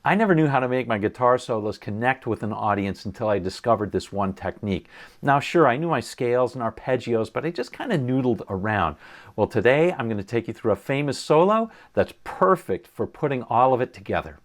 I never knew how to make my guitar solos connect with an audience until I discovered this one technique. Now, sure, I knew my scales and arpeggios, but I just kind of noodled around. Well, today I'm going to take you through a famous solo that's perfect for putting all of it together.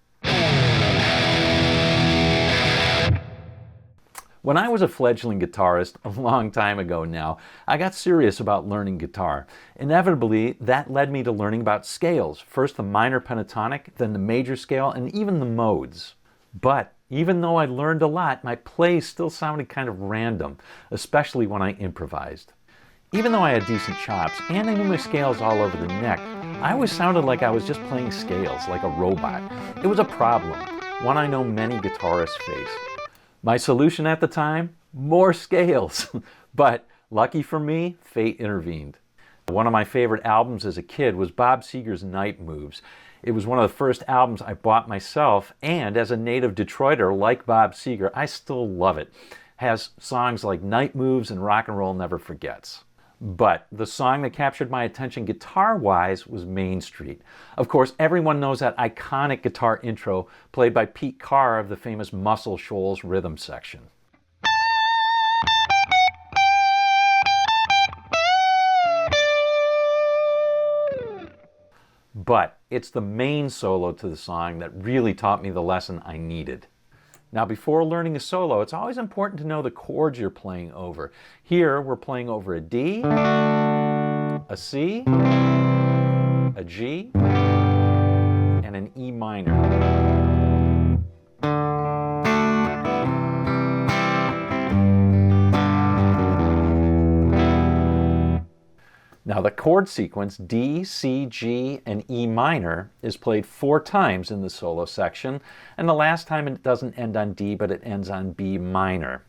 When I was a fledgling guitarist, a long time ago now, I got serious about learning guitar. Inevitably, that led me to learning about scales. First the minor pentatonic, then the major scale, and even the modes. But even though I learned a lot, my plays still sounded kind of random, especially when I improvised. Even though I had decent chops and I knew my scales all over the neck, I always sounded like I was just playing scales, like a robot. It was a problem, one I know many guitarists face. My solution at the time? More scales. But lucky for me, fate intervened. One of my favorite albums as a kid was Bob Seger's Night Moves. It was one of the first albums I bought myself, and as a native Detroiter like Bob Seger, I still love it. It has songs like Night Moves and Rock and Roll Never Forgets. But the song that captured my attention guitar-wise was Main Street. Of course, everyone knows that iconic guitar intro played by Pete Carr of the famous Muscle Shoals rhythm section. But it's the main solo to the song that really taught me the lesson I needed. Now, before learning a solo, it's always important to know the chords you're playing over. Here, we're playing over a D, a C, a G, and an E minor. Now, the chord sequence D, C, G, and E minor is played 4 times in the solo section, and the last time it doesn't end on D, but it ends on B minor.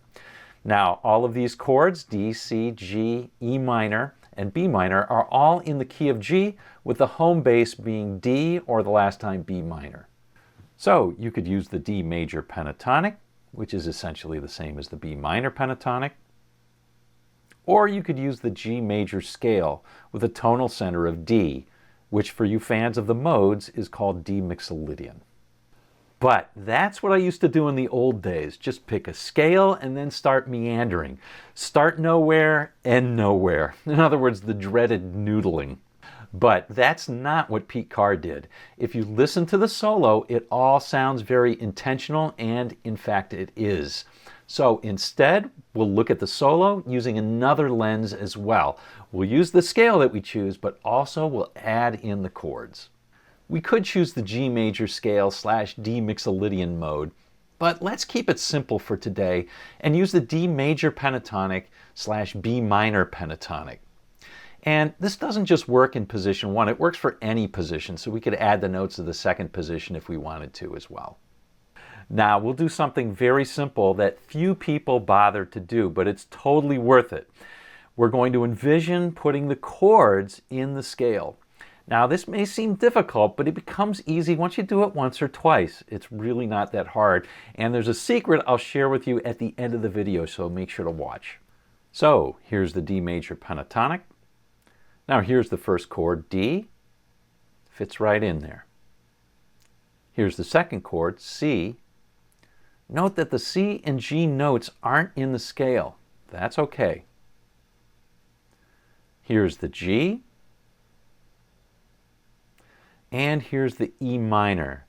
Now, all of these chords, D, C, G, E minor, and B minor, are all in the key of G, with the home base being D or the last time B minor. So, you could use the D major pentatonic, which is essentially the same as the B minor pentatonic, or you could use the G major scale with a tonal center of D, which for you fans of the modes is called D mixolydian. But that's what I used to do in the old days. Just pick a scale and then start meandering. Start nowhere, end nowhere. In other words, the dreaded noodling. But that's not what Pete Carr did. If you listen to the solo, it all sounds very intentional, and in fact it is. So instead, we'll look at the solo using another lens as well. We'll use the scale that we choose, but also we'll add in the chords. We could choose the G major scale / D mixolydian mode, but let's keep it simple for today and use the D major pentatonic / B minor pentatonic. And this doesn't just work in position 1, it works for any position, so we could add the notes of the second position if we wanted to as well. Now, we'll do something very simple that few people bother to do, but it's totally worth it. We're going to envision putting the chords in the scale. Now, this may seem difficult, but it becomes easy once you do it once or twice. It's really not that hard. And there's a secret I'll share with you at the end of the video, so make sure to watch. So, here's the D major pentatonic. Now, here's the first chord, D. Fits right in there. Here's the second chord, C. Note that the C and G notes aren't in the scale. That's okay. Here's the G. And here's the E minor.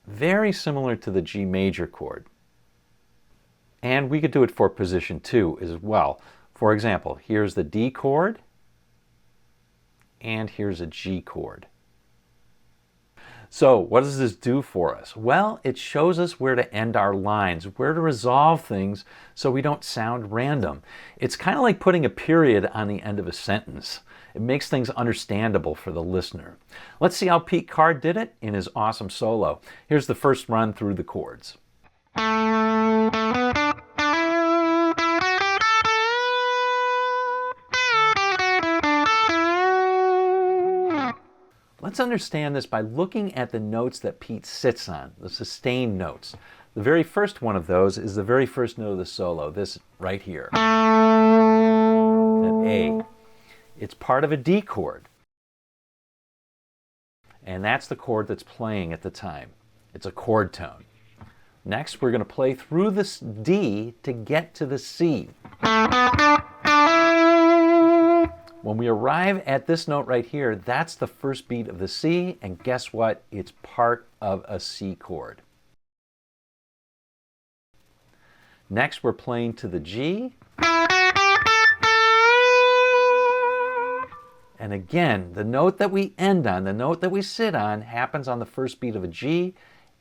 Very similar to the G major chord. And we could do it for position 2 as well. For example, here's the D chord. And here's a G chord. So what does this do for us? Well, it shows us where to end our lines, where to resolve things so we don't sound random. It's kind of like putting a period on the end of a sentence. It makes things understandable for the listener. Let's see how Pete Carr did it in his awesome solo. Here's the first run through the chords. Let's understand this by looking at the notes that Pete sits on, the sustained notes. The very first one of those is the very first note of the solo, this right here, that A. It's part of a D chord, and that's the chord that's playing at the time. It's a chord tone. Next, we're going to play through this D to get to the C. When we arrive at this note right here, that's the first beat of the C, and guess what? It's part of a C chord. Next, we're playing to the G. And again, the note that we end on, the note that we sit on, happens on the first beat of a G,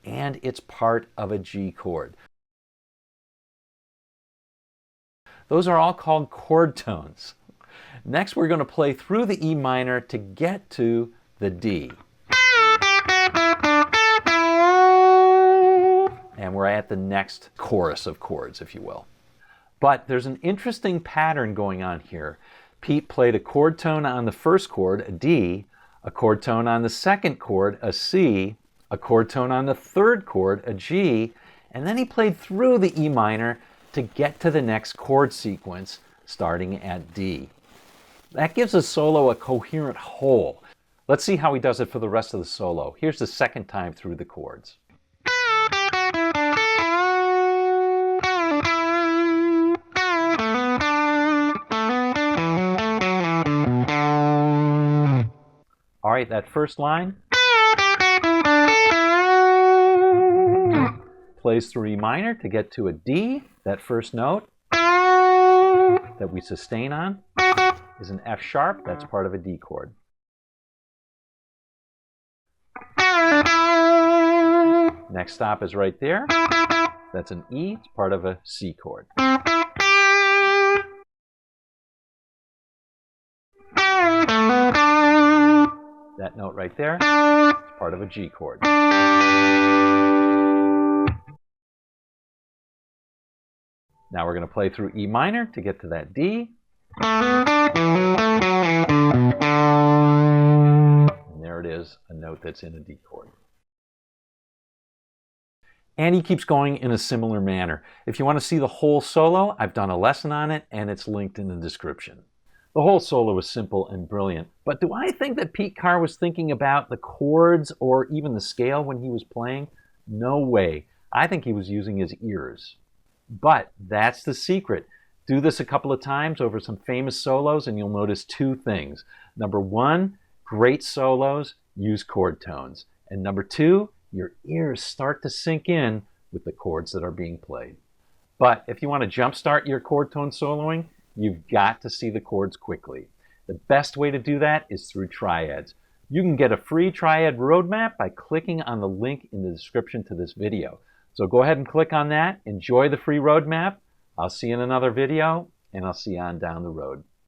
and it's part of a G chord. Those are all called chord tones. Next, we're going to play through the E minor to get to the D. And we're at the next chorus of chords, if you will. But there's an interesting pattern going on here. Pete played a chord tone on the first chord, a D, a chord tone on the second chord, a C, a chord tone on the third chord, a G, and then he played through the E minor to get to the next chord sequence, starting at D. That gives the solo a coherent whole. Let's see how he does it for the rest of the solo. Here's the second time through the chords. All right, that first line plays through E minor to get to a D. That first note that we sustain on is an F sharp. That's part of a D chord. Next stop is right there. That's an E. It's part of a C chord. That note right there is part of a G chord. Now we're going to play through E minor to get to that D. And there it is, a note that's in a D chord. And he keeps going in a similar manner. If you want to see the whole solo, I've done a lesson on it, and it's linked in the description. The whole solo is simple and brilliant, but do I think that Pete Carr was thinking about the chords or even the scale when he was playing? No way. I think he was using his ears. But that's the secret. Do this a couple of times over some famous solos and you'll notice two things. Number one, great solos use chord tones. And number two, your ears start to sink in with the chords that are being played. But if you want to jumpstart your chord tone soloing, you've got to see the chords quickly. The best way to do that is through triads. You can get a free triad roadmap by clicking on the link in the description to this video. So go ahead and click on that. Enjoy the free roadmap. I'll see you in another video, and I'll see you on down the road.